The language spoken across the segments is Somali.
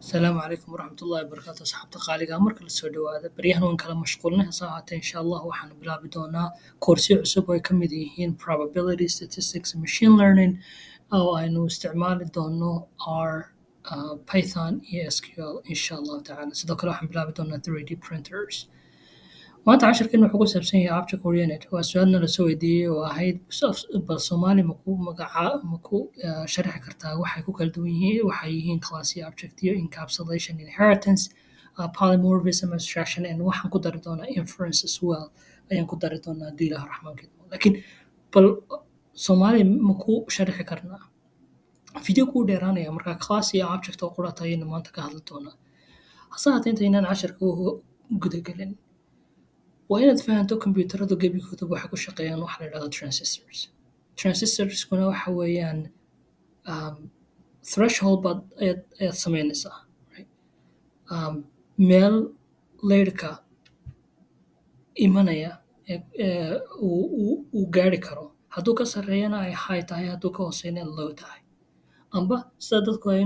السلام عليكم ورحمة الله وبركاته أصحابتا qaaliga marka la soo dhawaada baryahan waan kala mashquulnay hase ahaatee insha Allah waxaan bilaabi doonaa koorsiyo cusub oo ay ka mid yihiin probability statistics and machine learning oo aynu isticmaali doono R Python iyo SQL insha Allah tacaala sidoo kale waxaan bilaabi doonaa 3D printers maanta casharkeena wuxuu ku saabsan yahay object oriented waa su-aalna lasoo weydiiyey oo ahayd bal Soomaali maku sharxi kartaa waxay ku kala duwan yihiin waxay yihiin class iyo object iyo encapsulation inheritance polymorphism abstraction and waxaan ku dari doonaa inference as well ayaan ku dari doonaa haddii ilaah raxmaankeeda laakiin bal Soomaali maku sharxi karnaa video kuu dheeraanaya marka class iyo object oo qurata ayaynu maanta ka hadli doonaa hase ahaatee intaynaan casharka gudagelin waa inaad fahanto kombiyuutaradu gebigooda waxay ku shaqeeyaan waxa la yidhahdo transistors transistorskuna waxa weeyaan threshold baad ayaad samaynaysaa meel leyrhka imanaya uu gaari karo hadduu ka sarreeyana ay high tahay hadduu ka hooseyna low tahay amba sida dadku ay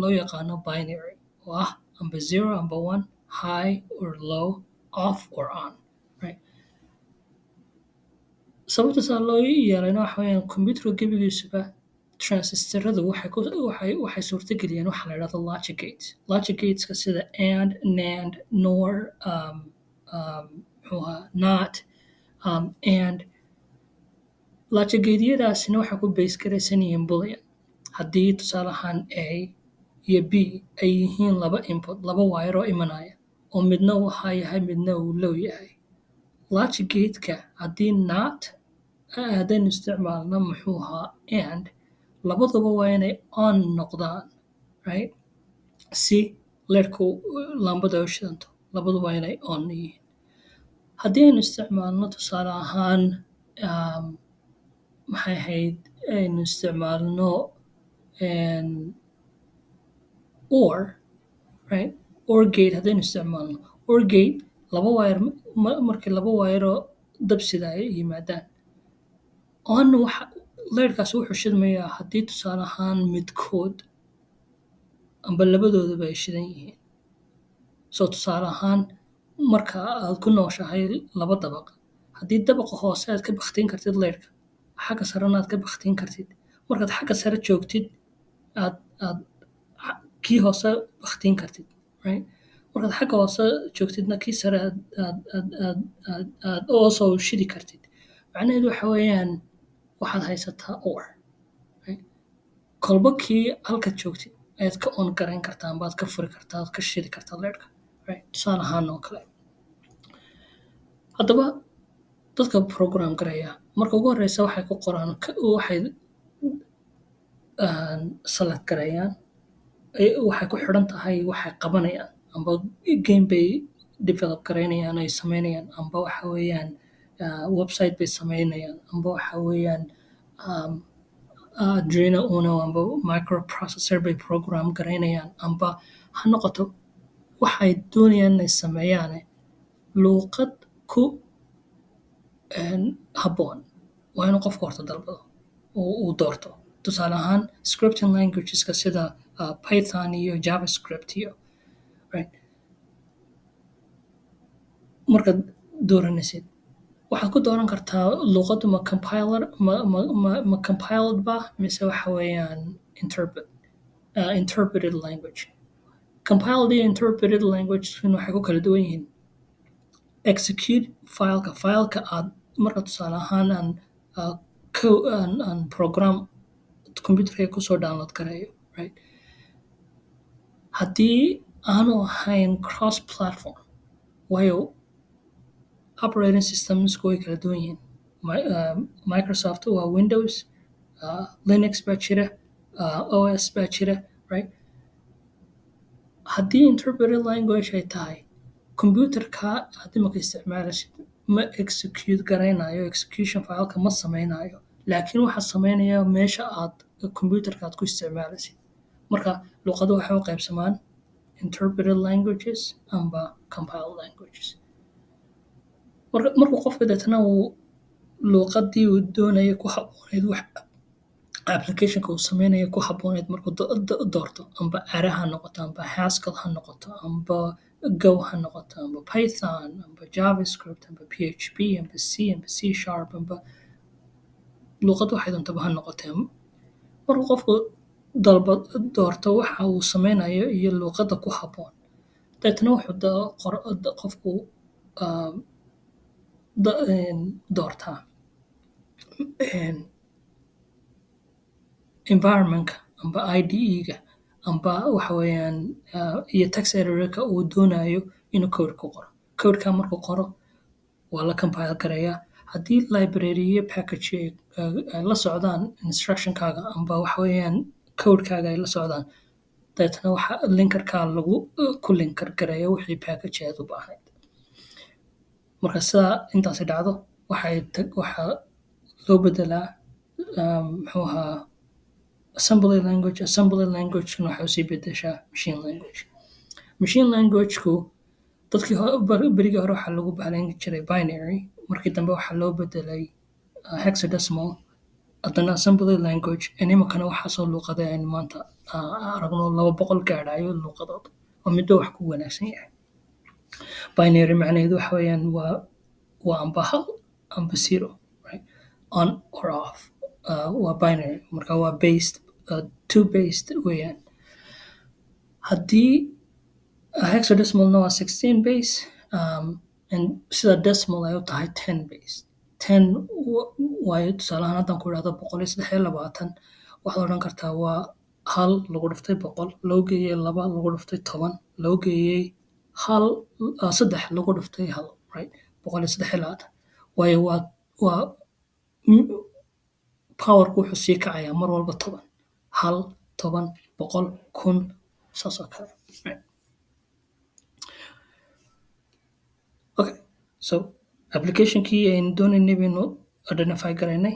loo yaqaano binary oo ah amba 0 amba 1 high or low off or on sababta saa loo yeelayna waxa weeyaan kombiyuutarka gebigiisuba transistoradu waxay suurtageliyaan waxa la yidhahdo logic gates logic gateska sida and nand nor not and logic gateyadaasina waxay ku base garaysan yihiin boolean haddii tusaale ahaan a iyo b ay yihiin laba input laba wire oo imanaya oo midna uu high yahay midna uu low yahay logic gateka haddii not haddaynu isticmaalno muxuu ahaa and labaduba waa inay on noqdaan right si leerhku lambada u shidanto labaduba waa inay on yihiin haddii aynu isticmaalno tusaale ahaan maxay ahayd aynu isticmaalno or right or gate haddaynu isticmaalno or gate laba wire markii laba wire oo dabsida ay yimaadaan on leyrhkaas wuxuu shidmayaa haddii tusaale ahaan midkood amba labadooduba ay shidan yihiin soo tusaale ahaan marka aad ku nooshahay laba dabaq haddii dabaqa hoose aad ka baktiin kartid leyrhka xagga sarena aad ka baktiin kartid markaad xagga sare joogtid aad kii hoose baktiin kartid right markaad xagga hoose joogtidna kii sare aad also shidi kartid macnaheedu waxa weeyaan waxaad haysataa or kolba kii halkaad joogtid ayaad ka on garayn kartaa amba aad ka furi kartaa aad ka shidi kartaa leyrhka tusaale ahaan oo kale haddaba dadka program garaya marka ugu horeysa waxay ku qoraan waxay select garayaan waxay ku xidhan tahay waxay qabanayaan amba game bay develop garaynayaan ay samaynayaan amba waxa weeyaan website bay samaynayaan amba waxa weeyaan Arduino Uno amba microprocessor bay program garaynayaan amba ha noqoto waxay doonayaan inay sameeyaan luuqad ku habboon waa inuu qofka horta dalbado uu doorto tusaale ahaan scripting languageska sida Python iyo JavaScript iyo right markaad dooranaysid waxaad ku dooran kartaa luuqaddu ma compiled ba mise waxa weeyaan interpreted language compiled iyo interpreted language waxay ku kala duwan yihiin execute fileka aad marka tusaale ahaan aan program computerka kusoo download garayo right haddii aanu ahayn cross platform waayo operating systemsku way kala duwan yihiin Microsoft waa Windows Linux baa jira OS baa jira right haddii interpreted language ay tahay computerka haddii marka isticmaalaysid ma execute garaynayo execution fileka ma samaynayo laakiin waxaa samaynaya meesha aad computerka aad ku isticmaalaysid marka luqadu waxay u qaybsamaan interpreted languages amba compiled languages markuu qofka deetana uu luuqadii uu doonaya ku habboonayd applicationka uu sameynayo ku habbooneed markuu doorto amba Ara ha noqoto amba Haskell ha noqoto amba Go ha noqoto amba Python amba JavaScript amba PHP amba C Sharp amba luqad waxay doontaba ha noqotee markuu qofku doorto waxa uu sameynayo iyo luqadda ku habboon deetna wuxuu qofku doortaa environmentka amba IDE-ga amba waxa weeyaan iyo text editor-ka uu doonayo inuu code ku qoro codeka markuu qoro waa la compile gareeyaa haddii library package ay la socdaan instructionkaaga amba waxa weeyaan codekaaga ay la socdaan deetna waxa linkerkaa lagu ku linker gareeyo wixii package aad u baahnayd marka sidaa intaasi dhacdo waxaa loo bedelaa muxuu ahaa assembly language-na waxay usii bedeshaa machine language-ku dadkii berigii hore waxaa lagu bahalayn jiray binary markii dambe waxaa loo bedelay hexadecimal haddana assembly language iminkana waxaa soo luuqaday aynu maanta aragno 200 gaadhayo luuqadood oo midba wax ku wanaagsan yahay binary macnaheedu waxa weeyaan waa amba hal amba zero right on or off waa binary marka waa based two based weeyaan haddii hexadecimalna waa 16 base and sida decimal ay u tahay 10 base 10 waayo tusaalahaan haddaan ku idhahdo 123 waxaad odhan kartaa waa hal lagu dhiftay 100 loo geeyey 2 lagu dhiftay 10 loo geeyey saddex lagu dhiftay hal right 123 waayo waa powerku wuxuu sii kacayaa mar walba 10 hal 10 100 1,000 saas oo kale right okay so applicationkii aynu doonaynay baynu identify garaynay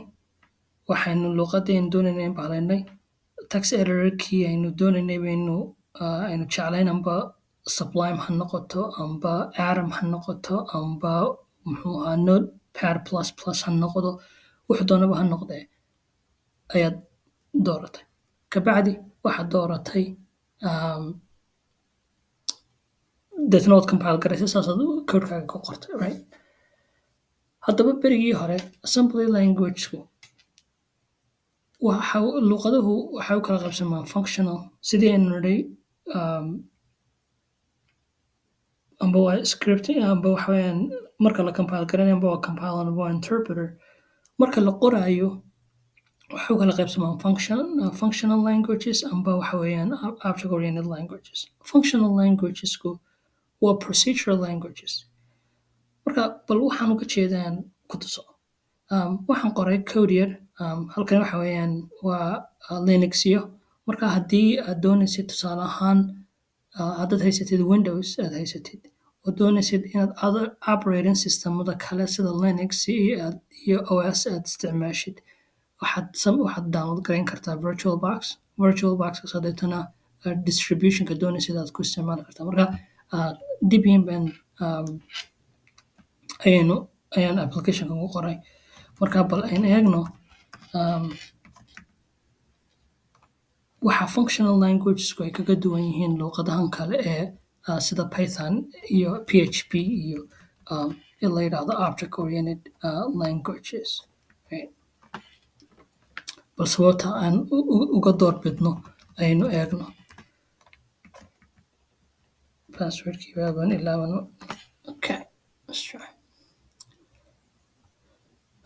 waxaynu luuqadii aynu doonaynay bahalaynay text editor-kii aynu doonaynay baynu aynu jeclayn amba Sublime ha noqoto amba Atom ha noqoto amba muxuu ahaa Notepad++ ha noqdo wuxuu doonaba ha noqdee ayaad dooratay kabacdi waxaad dooratay deetna waad compile garaysay saasaad codekaaga ku qortay right haddaba berigii hore assembly language-ku luuqaduhu waxay u kala qaybsamaan functional sidii aynu nidhi amba waa scripting amba waxa weeyaan marka la compile garanayo amba waa compiler amba waa interpreter marka la qoraayo waxay u kala qaybsamaan functional languages amba waxa weeyaan object oriented languages functional languagesku waa procedural languages marka bal waxaan uga jeedaan ku tuso waxaan qoray code yar halkan waxa weeyaan waa Linuxyo marka haddii aad doonaysid tusaale ahaan haddaad haysatid Windows aad haysatid oo doonaysid inaad other operating systemada kale sida Linux iyo OS aad isticmaashid waxaad download garayn kartaa virtualbox deetana distributionka doonaysid aad ku isticmaali kartaa marka Debian baan ayaan applicationka ugu qoray marka bal aynu eegno waxa functional languagesku ay kaga duwan yihiin luuqadahan kale ee sida Python iyo PHP iyo la yidhaahdo object oriented languages right bal sababta aan uga doorbidno aynu eegno passwordkii baan ilaawano okay let's try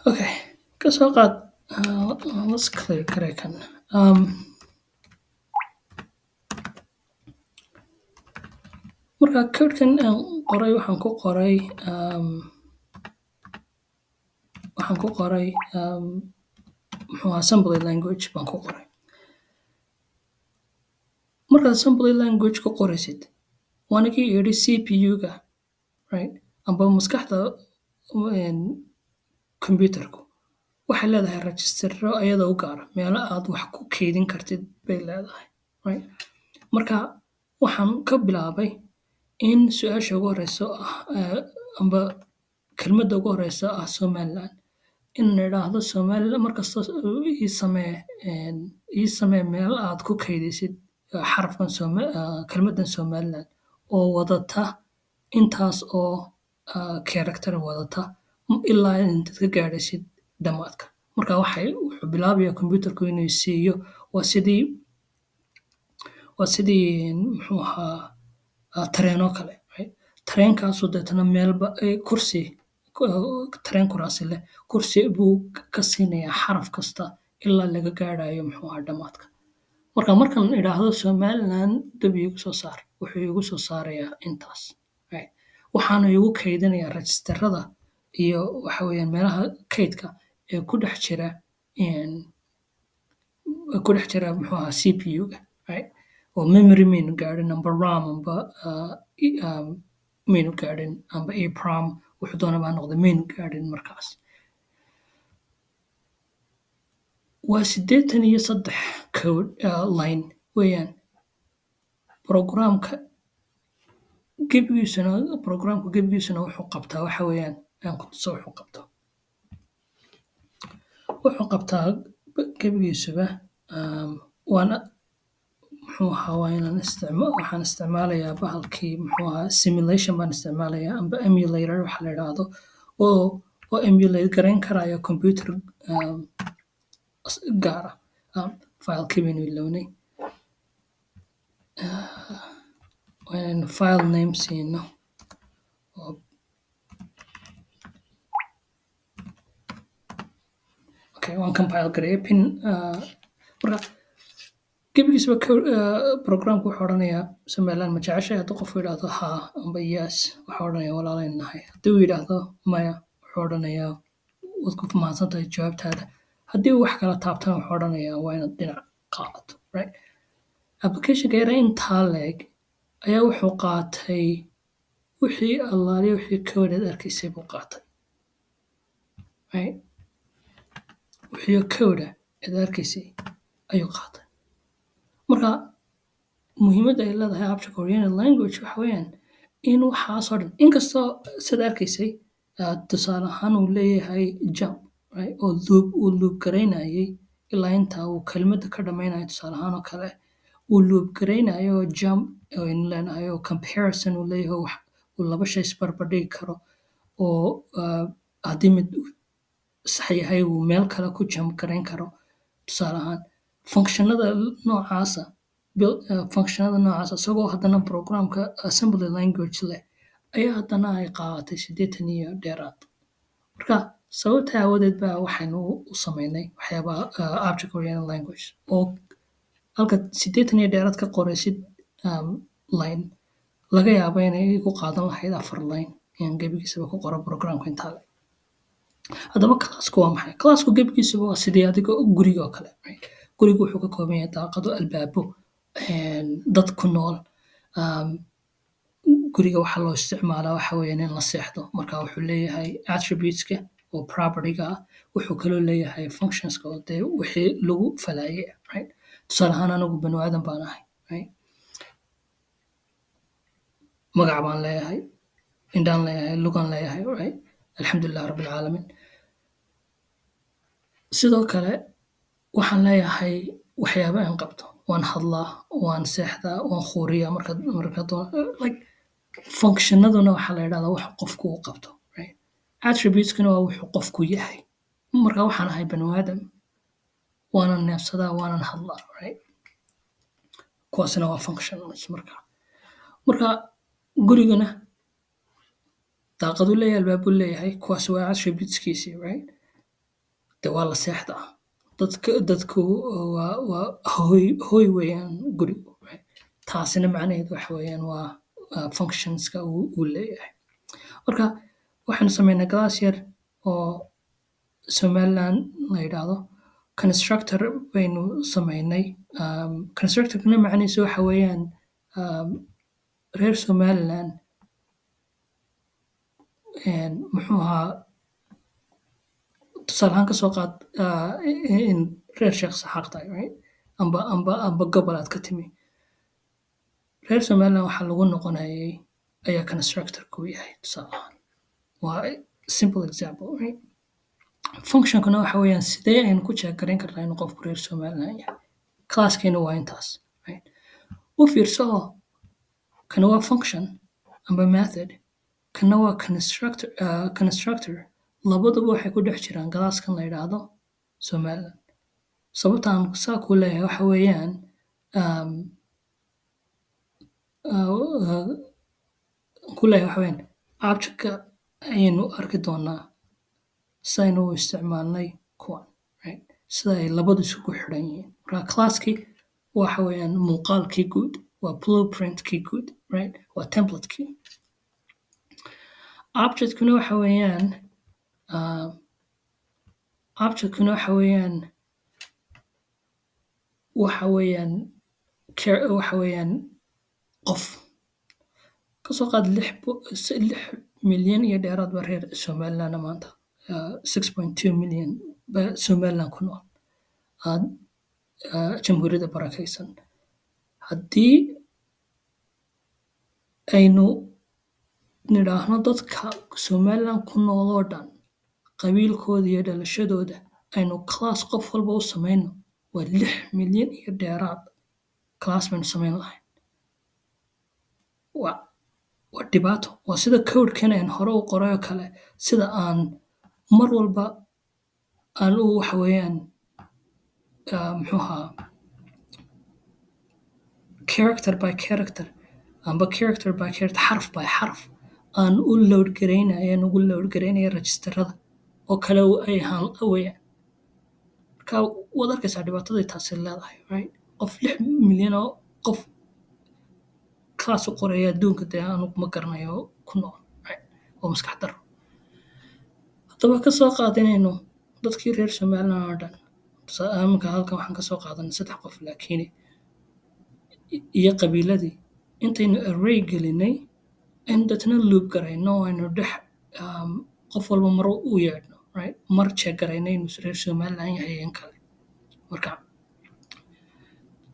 okay kasoo qaad let's clear gareekan marka codekan aan qoray waxaan ku qoray muxuu assembly language baan ku qoray markaad assembly language ku qoraysid waanigii yidhi CPU-ga right amba maskaxda computerku waxay leedahay registero ayada u gaara meelo aad wax ku keydin kartid bay leedahay right marka waxaan ka bilaabay in su-aasha ugu horeyso amba kelmadda ugu horeysa Somaliland in nidhaahdo Somaliland markasta ii samee meel aad ku kaydaysid xarafkan kelmaddan Somaliland oo wadata intaas oo character wadata ilaa intaad ka gaadhaysid dhammaadka. Marka wuxuu bilaabayaa kombiyuutarku inuu siiyo waa sidii muxuu ahaa tareen oo kale, right? Tareenkaasoo deetana meelba kursi tareen kuraasi leh kursi buu ka siinayaa xaraf kasta ilaa laga gaadhayo muxuu ahaa dhammaadka. Markaan idhaahdo Somaliland dib iigu soo saar wuxuu iigu soo saarayaa intaas, right? Waxaana iigu kaydinayaa registerada iyo waxa weeyaan meelaha kaydka ee ku dhex jira muxuu ahaa CPU-ga, right? oo memory maynu gaadhin amba RAM amba maynu gaadhin amba EEPROM wuxuu doonaba ha noqde maynu gaadhin markaas. Waa 83 code line weeyaan. Programku gebigiisuna wuxuu qabtaa waxa weeyaan aan ku tuso wuxuu qabto. Wuxuu qabtaa gebigiisuba waana muxuu ahaa waxaan isticmaalayaa bahalkii muxuu ahaa simulation baan isticmaalayaa amba emulator waxa la yidhaahdo oo emulate garayn karaya computer gaar ah. Filekii baynu ilownay waa inaynu file name siino okay waan compile gareeyay pin marka gebigiisaba programku wuxuu odhanayaa Somaliland ma jeceshahay hadduu qofku yidhaahdo haa amba yes waxaa odhanayaa walaalaynu nahay. Haddii uu yidhaahdo maya wuxuu odhanayaa waad ku mahadsantahay jawaabtaada. Haddii uu wax kala taabtana wuxuu odhanayaa waa inaad dhinac qaadato, right? Applicationka yar intaa leeg ayaa wuxuu qaatay wixii allaaliya wixii code aad arkaysay buu qaatay, right? Wixii code aad arkaysay ayuu qaatay. Marka muhiimadda ay leedahay object oriented language waxa weeyaan in waxaasoo dhan inkastoo sida arkaysay tusaale ahaan uu leeyahay jump, right? oo loop garaynayay ilaa inta uu kelmadda ka dhammaynayo tusaale ahaan oo kale uu loop garaynayo jump aynu leenahay oo comparison uu leeyahay wax uu laba shay isbarbardhigi karo oo haddii mid sax yahay uu meel kale ku jump garayn karo tusaale ahaan functionada noocaasa isagoo haddana programka assembly language leh ayaa haddana ay qaadatay 80 iyo dheeraad. Marka sababta aawadeed baa waxaynu u samaynay waxyaabaha object oriented language oo halka 80 iyo dheeraad ka qoraysid line laga yaabo inay igu qaadan lahayd 4 line in gebigiisaba ku qoro programka intaa leh. Haddaba classku waa maxay? Classku gebigiisaba waa sidii adiga guriga oo kale, right? Gurigu wuxuu ka kooban yahay daaqado, albaabo, dad ku nool. Guriga waxaa loo isticmaalaa waxa weeyaan in la seexdo. Marka wuxuu leeyahay attributeska oo property-ga ah. Wuxuu kaloo leeyahay functionska oo dee wixii lagu falayay, right? Tusaale ahaan anigu bani aadan baan ahay, right? Magac baan leeyahay, indhaan leeyahay, lugaan leeyahay, right? Alxamdulillahi rabbil caalamiin. Sidoo kale waxaan leeyahay waxyaabo aan qabto. Waan hadlaa, waan seexdaa, waan khuuriyaa marka like functionaduna waxaa la yidhahdaa wax qofku uu qabto, right? Attributeskuna waa wuxuu qofku yahay. Marka waxaan ahay bani aadam, waanan neefsadaa, waanan hadlaa, right? Kuwaasina waa functions marka. Marka gurigana daaqaduu leeyahay, albaabuu leeyahay, kuwaas waa attributeskiisii, right? De waa la seexdaa. Dadku waa hooy weeyaan gurigu, right? Taasina macnaheedu waxa weeyaan waa functionska uu leeyahay. Marka waxaanu samaynaa class yar oo Somaliland la yidhaahdo constructor baynu samaynay. Constructorkana macnihiisu waxa weeyaan reer Somaliland muxuu ahaa tusaale ahaan ka soo qaad in reer Sheekh Saxaaq tahay, right? amba gobol aad ka timi. Reer Somaliland waxaa lagu noqonayay ayaa constructorku yahay tusaale ahaan. Waa simple example, right? functionkana waxa weeyaan sidee aynu ku check garayn karnaa inuu qofku reer Somaliland yahay. Classkeena waa intaas, right? U fiirso oo kana waa function amba method, kana waa constructor. Labaduba waxay ku dhex jiraan classkan la yidhaahdo Somaliland. Sababta aan saa ku leeyahay waxa weeyaan objectka ayaynu arki doonaa sidaynu u isticmaalnay kuwan, right? Sida ay labadu isugu xidhan yihiin. Marka classkii waxa weeyaan muuqaalkii guud, waa blueprintkii guud, right? Waa templadekii. Objectkuna waxa weeyaan qof. Kasoo qaad 6 milyan iyo dheeraad baa reer Somaliland maanta. 6.2 milyan baa Somaliland ku nool. Jamhuuriyadda barakeysan. Haddii aynu nidhaahno dadka Somaliland ku nool oo dhan qabiilkooda iyo dhalashadooda aynu class qof walba u samayno, waa 6 milyan iyo dheeraad class baynu samayn lahayn. Waa dhibaato. Waa sida codekeen aan hore u qoray oo kale, sida aan mar walba aan u waxa weeyaan character by character amba character by character, xaraf by xaraf aan u load garaynaya registerada oo kale ay ahaan weeyaan. Marka waad arkaysaa dhibaatada taasi leedahay, right? Qof 6 milyan oo qof class u qoraya adduunka dee anigu ma garanayo ku nool, right? Oo maskax daro. Haddaba ka soo qaadanayno dadkii reer Somaliland oo dhan. Iminka halkan waxaan ka soo qaadanay 3 qof laakiin iyo qabiiladii intaynu array gelinay in dadna loop garayno aynu qof walba mar u yeedhno, right? Mar check garayno inuu reer Somaliland yahay in kale.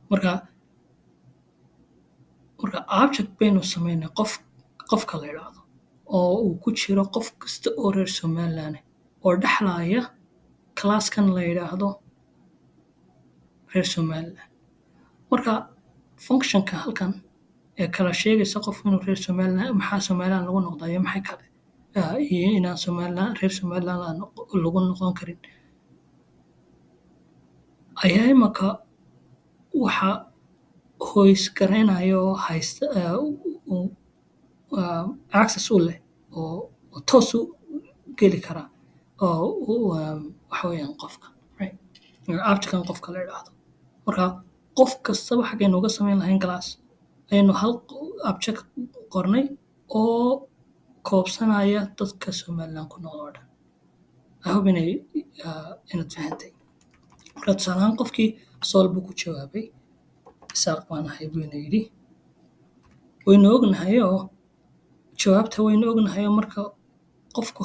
Marka object baynu samaynay qofka la yidhaahdo oo uu ku jiro qof kasta oo reer Somaliland oo dhexlaaya classkan la yidhaahdo reer Somaliland. Marka functionka halkan ee kala sheegaysa qofku inuu reer Somaliland, maxaa Somaliland lagu noqdaa iyo maxay kale, iyo inaan reer Somaliland lagu noqon karin, ayaa imaka waxa hoos garaynayo oo haysta access u leh oo toos u geli kara oo waxa weeyaan qofka, right? Objectkan qofka la yidhaahdo. Marka qof kastaba xagaynu uga samayn lahayn class ayaynu hal object qornay oo koobsanaya dadka Somaliland ku nool oo dhan. I hope inaad fahantay. Marka tusaale ahaan qofkii Sool buu ku jawaabay, Isaaq baan ahay buu ina yidhi. Waynu ognahayoo jawaabta waynu ognahayoo marka qofku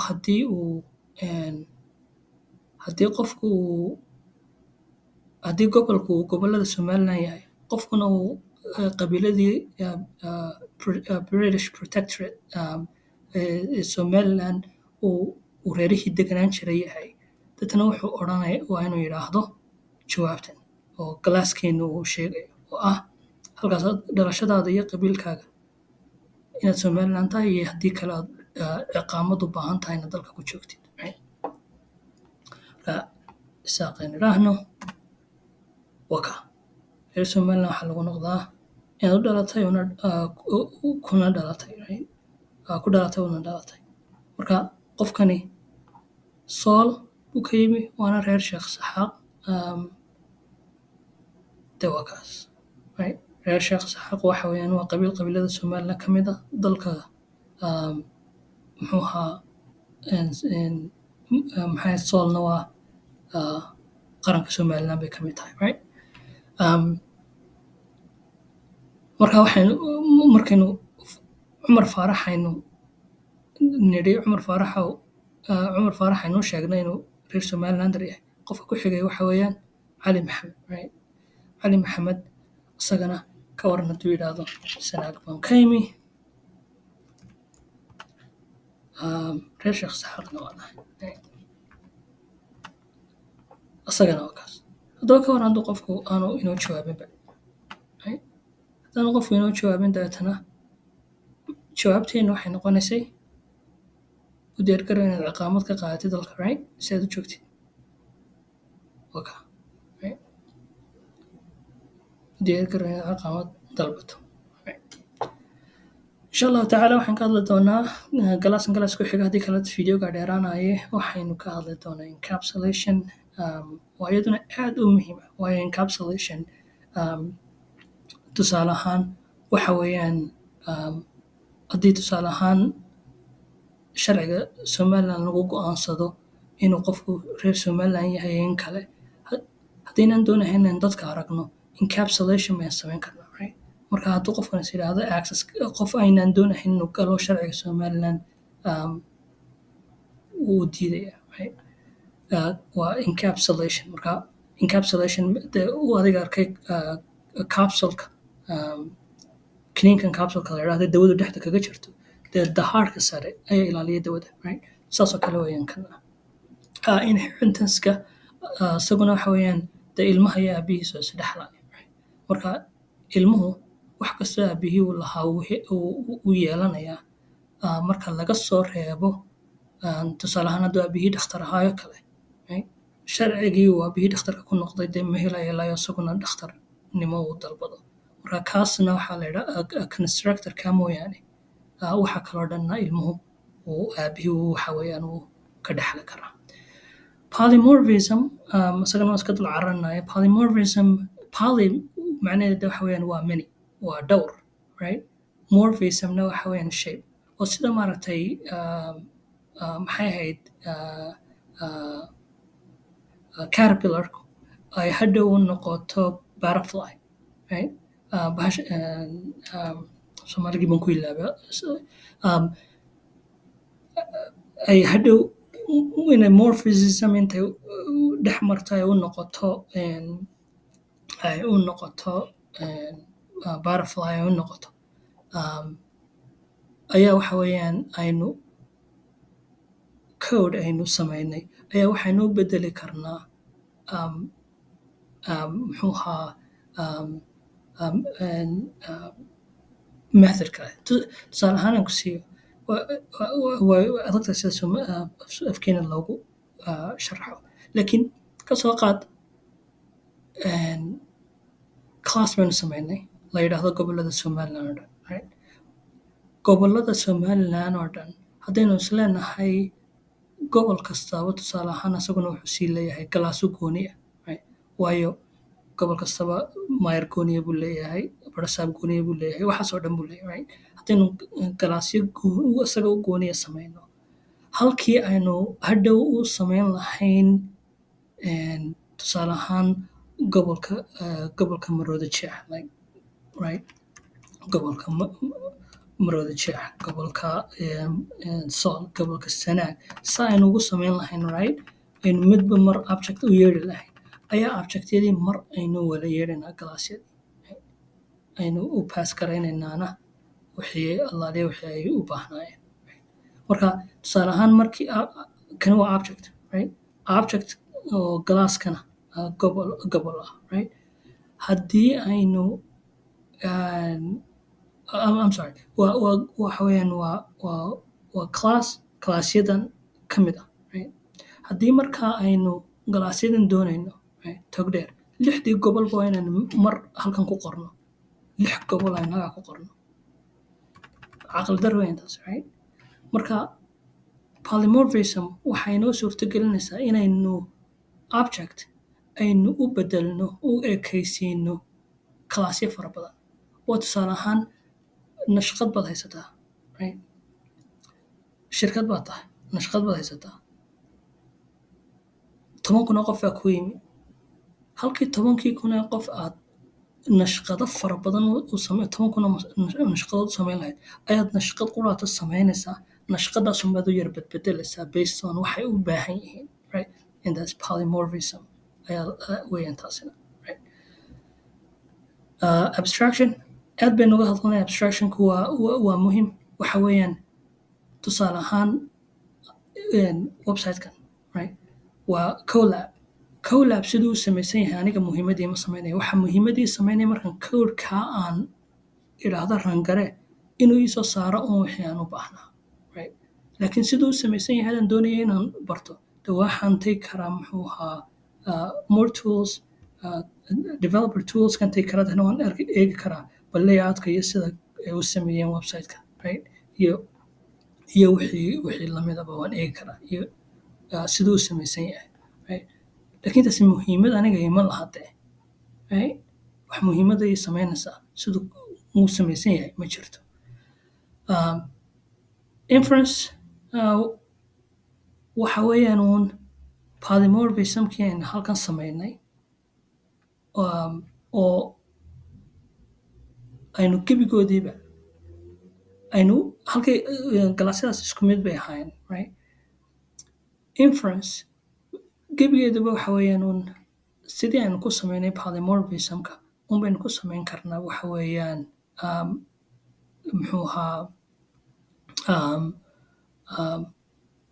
haddii gobolku uu gobollada Somaliland yahay, qofkuna uu qabiiladii British Protectorate Somaliland uu reerihii deganaan jiray yahay, dadna wuxuu waa inuu yidhaahdo jawaabtan oo glasskeenu uu sheegayo oo ah halkaas dhalashadaada iyo qabiilkaaga inaad Somaliland tahay iyo haddii kale aad iqaamad u baahan tahay inaad dalka ku joogtid, right? Isaaq aynu idhaahno waka reer Somaliland waxaa lagu noqdaa inaad u dhalatay kuna dhalatay, right? Ku dhalatay una dhalatay. Marka qofkani Sool buu ka yimi waana reer Sheekh Saxaaq. De waa kaas, right? Reer Sheekh Saxaaq waxa weeyaan waa qabiilada Somaliland ka mid ah dalka maxay Soolna waa qaranka Somaliland bay ka mid tahay, right? Markaynu Cumar Faarax aynu nidhi Cumar Faarax aynu sheegnay inuu reer Somaliland yahay, qofka ku xigay waxa weeyaan Cali Maxamed, right? Cali Maxamed isagana ka waran hadduu yidhaahdo Sanaag baan ka yimi, reer Sheekh Saxaaqna waa nahay. asagana waa kaas. Haddaba ka waran hadduu qofku aanu inoo jawaabinba, right? Haddaanu qofku inoo jawaabin dabeetana jawaabteena waxay noqonaysay u diyaargarow inaad ciqaamad ka qaadatid dalka, right? Si aad u joogtid. Waa kaa, right? U diyaargarow inaad ciqaamad dalbato, right? insha allahu tacaala waxaan ka hadli doonaa galaas ku xiga haddii kale videoga dheeraanaye waxaynu ka hadli doonaa encapsulation, waa iyaduna aad u muhiim ah. waayo encapsulation tusaale ahaan waxa weeyaan haddii tusaale ahaan sharciga somaliland lagu go'aansado inuu qofku reer somaliland yahay in kale, haddaynaan doonahayn inaan dadka aragno encapsulation mayaan samayn karnaa, right? marka hadduu qofkan is yidhaahdo access qof aynaan doonahayn inuu galo sharciga somaliland wuu diidaya, right? waa encapsulation. marka encapsulation uu adiga arkay capsulka kiniinkan capsulka la yidhahdo dawadu dhexda kaga jirto dee dahaarka sare ayaa ilaaliya dawada, right? saasoo kale weeyaan kan inheritance-ka isaguna waxa weeyaan dee ilmaha iyo aabihiisa oo isdhexlaya, right? marka ilmuhu wax kastoo aabihii uu lahaa uu yeelanayaa marka laga soo reebo tusaale ahaan hadduu aabihii dhakhtar ahaayo kale, right? sharcigii uu aabihii dhakhtarka ku noqday dee ma helaya ilaa isaguna dhakhtarnimo uu dalbado. marka kaasna waxaa la yidhaha constructorka mooyaane waxa kaloo dhanna ilmuhu uu aabihii waxa weeyaan uu ka dhexli karaa. polymorphism isagana waan iska dul cararnaya. polymorphism poly macnaheeda waxa weeyaan waa many, waa dhowr, right? morphismna waxa weeyaan shape oo sida maaragtay maxay ahayd caterpillarku ay hadhow u noqoto butterfly, right? soomaaligii baan ku ilaaba ay hadhow inay morphism intay dhex marto ay u noqoto butterfly ay u noqoto ayaa waxa weeyaan aynu code aynu samaynay ayaa waxaynu u bedeli karnaa muxuu ahaa method kale. tusaale ahaan aan ku siiyo way adagtahay sida afkeena loogu sharaxo laakiin ka soo qaad class baynu samaynay la yidhaahdo gobollada somaliland oo dhan, right? gobollada somaliland oo dhan haddaynu isleenahay gobol kastaaba tusaale ahaan isaguna wuxuu sii leeyahay galaaso gooni ah, right? waayo gobol kastaba maayar gooniya buu leeyahay, barasaab gooniya buu leeyahay, waxaasoo dhan buu leeyahay, right? haddaynu galaasyo isaga u gooniya samayno halkii aynu hadhow u samayn lahayn tusaale ahaan gobolka marooda jeex, like, right? gobolka marooda jeex, gobolka sool, gobolka sanaag saa aynu ugu samayn lahayn, right? aynu midba mar object u yeeri lahayn ayaa objectyadii mar aynu wala yeedhanaa galaasyadii, aynu u pass garaynaynana wixii allaaliya wixii ay u baahnaayeen. marka tusaale ahaan markii kani waa object, right? object oo galaaskana gobol ah, right? haddii aynu I'm sorry waxa weeyaan waa classyadan ka mid ah, right? haddii markaa aynu galaasyadan doonayno, right? togdheer 6dii gobolba waa inaan mar halkan ku qorno 6 gobol aynu halkaa ku qorno caqli dar weyn taas, right? marka polymorphism waxay noo suurto gelinaysaa inaynu object aynu u bedelno u ekaysiino classyo fara badan oo tusaale ahaan nashqad baad haysataa, right? shirkad baad tahay nashqad baad haysataa 10 kun oo qof baa ku yimi halkii 10 kun oo qof aad nashqado fara badan u samay 10 kun oo nashqadood samayn lahayd ayaad nashqad quraata samaynaysaa nashqadaas unbaad u yar bedbedelaysaa based on waxay u baahan yihiin, right? and that's polymorphism ayaa weeyaan taasina, right? abstraction aad baynu uga hadlanay. abstractionku waa muhiim waxa weeyaan tusaale ahaan websitekan, right? waa colab Colab siduu u samaysan yahay aniga muhiimadii ma samaynayo. Waxa muhiimadii samaynaya markaan codeka aan idhaahdo rangare inuu ii soo saaro wixii aan u baahnaa. Right? Laakiin siduu u samaysan yahay hadaan doonaya inaan barto, de waxaan tegi karaa muxuu ahaa more tools, developer tools kan tegi karaa, dana waan eegi karaa bal layoutka iyo sida ay u sameeyeen website-ka. Right? iyo wixii lamidaba waan eegi karaa iyo siduu u samaysan yahay. Right? Laakiin taasi muhiimad aniga ima laha dee. Right? Wax muhiimada ii samaynaysaa siduu u samaysan yahay ma jirto. Inference waxa weeyaan polymorphismkii aynu halkan samaynay oo aynu gebigoodiiba aynu halkay galaasyadaas isku mid bay ahaayeen. Right? Inference gebigeeduba waxa weeyaan sidii aynu ku samaynay polymorphismka baynu ku samayn karnaa waxa weeyaan muxuu ahaa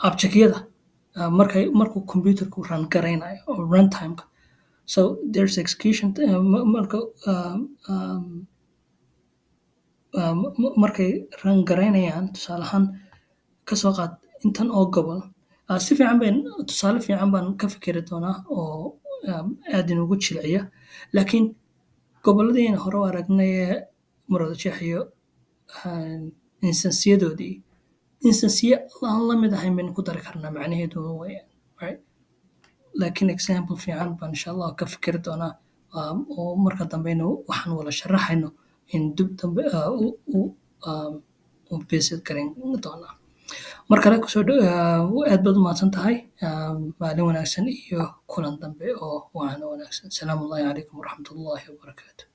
objectyada markuu computerku run garaynayo oo runtimeka. So there's execution markay run garaynayaan tusaale ahaan kasoo qaad intan oo gobol si fiican tusaale fiican baan ka fikiri doonaa oo aad inugu jilciya. Laakiin gobolladii hore u aragnay ee Maroodijeex iyo instanceyadoodii instanceya aan la mid ahayn baynu ku dari karnaa macnaheedu weeyaan. Right? Laakiin example fiican baan insha Allah ka fikiri doonaa oo marka dambeyna waxaan wada sharaxayno in dib dambe u visit garan doonaa. Mar kale aad baad u mahadsan tahay. Maalin wanaagsan iyo kulan dambe oo wanaagsan. Salaamu Allaahi calaykum waraxmatullaahi wabarakaatuh.